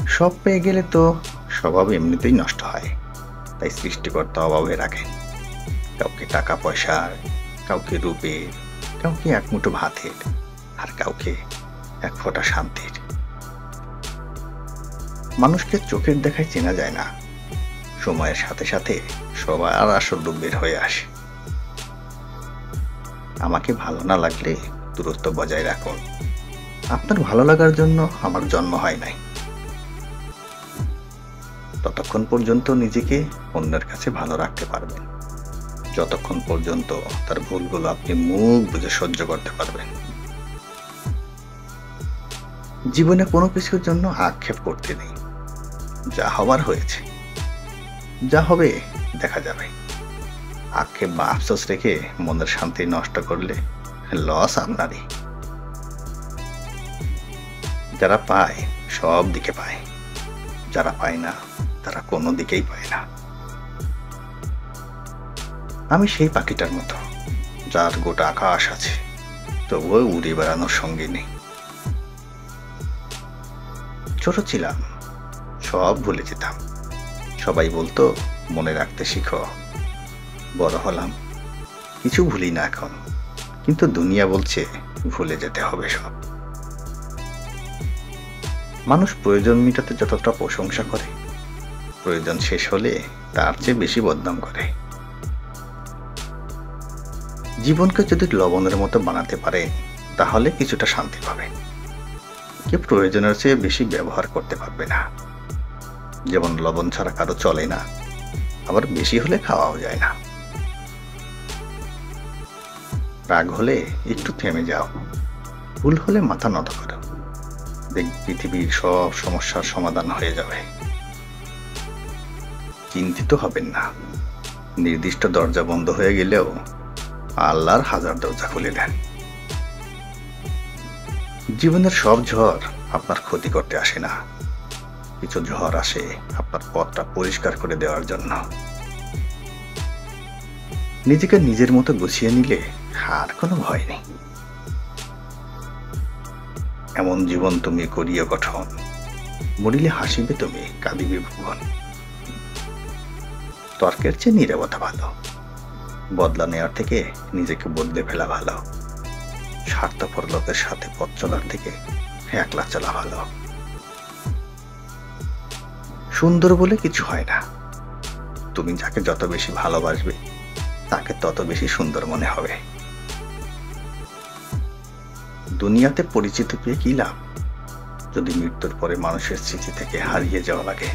সব পেয়ে গেলে তো স্বভাব এমনিতেই নষ্ট হয়। তাই সৃষ্টিকর্তা অভাবে রাখেন। কাউকে টাকা পয়সার, কাউকে রূপের, কাউকে এক মুঠো ভাতের, আর কাউকে এক ফোঁটা শান্তির। মানুষকে চোখের দেখায় চেনা যায় না, সময়ের সাথে সাথে সবার আসল রূপ বের হয়ে আসে। আমাকে ভালো না লাগলে দূরত্ব বজায় রাখুন। আপনার ভালো লাগার জন্য আমার জন্ম হয় নাই। ততক্ষণ পর্যন্ত নিজেকে অন্যের কাছে ভালো রাখতে পারবেন, যতক্ষণ পর্যন্ত তার ভুলগুলো আপনি মুখ বুজে সহ্য করতে পারবেন। জীবনে কোনো কিছুর জন্য আক্ষেপ করতে নেই। যা হবার হয়েছে, যা হবে দেখা যাবে। আক্ষেপ বা আফসোস রেখে মনের শান্তি নষ্ট করলে লস আপনারই। যারা পায় সব দিকে পায়, যারা পায় না তারা কোনো দিকেই পায় না। আমি সেই পাখিটার মতো, যার গোটা আকাশ আছে, তবুও উড়ে বেড়ানোর সঙ্গে নেই। ছোট ছিলাম, সব ভুলে যেতাম। সবাই বলতো মনে রাখতে শিখো। বড় হলাম, কিছু ভুলি না এখন, কিন্তু দুনিয়া বলছে ভুলে যেতে হবে সব। মানুষ প্রয়োজন মেটাতে যতটা প্রশংসা করে, প্রয়োজন শেষ হলে তার চেয়ে বেশি বদনাম করে। জীবনকে যদি লবণের মতো বানাতে পারে, তাহলে কিছুটা শান্তি পাবে। কেউ প্রয়োজনের চেয়ে বেশি ব্যবহার করতে পারবে না। যেমন লবণ ছাড়া কারো চলে না, আবার বেশি হলে খাওয়াও যায় না। রাগ হলে একটু থেমে যাও, ভুল হলে মাথা নত করো। দেখবে পৃথিবীর সব সমস্যার সমাধান হয়ে যাবে। চিন্তিত হবেন না, নির্দিষ্ট দরজা বন্ধ হয়ে গেলেও আল্লাহর হাজার দরজা খুলে দেন। জীবনের সব ঝড় আপনার ক্ষতি করতে আসে না, কিছু ঝড় আসে আপনার পথটা পরিষ্কার করে দেওয়ার জন্য। নিজেকে নিজের মতো গুছিয়ে নিলে আর কোনো ভয় নেই। এমন জীবন তুমি করিও গঠন, মরিলে হাসিবে তুমি, কাঁদিবে ভুবন। তর্কের চেয়ে নীরবতা ভালো, বদলা নেওয়ার থেকে নিজেকে বদলে ফেলা ভালো। স্বার্থপর লোকের সাথে পথ চলার থেকে একলা চলা ভালো। সুন্দর বলে কিছু হয় না, তুমি যাকে যত বেশি ভালোবাসবে তাকে তত বেশি সুন্দর মনে হবে। দুনিয়াতে পরিচিত পেয়ে কি লাভ, যদি মৃত্যুর পরে মানুষের স্মৃতি থেকে হারিয়ে যাওয়া লাগে।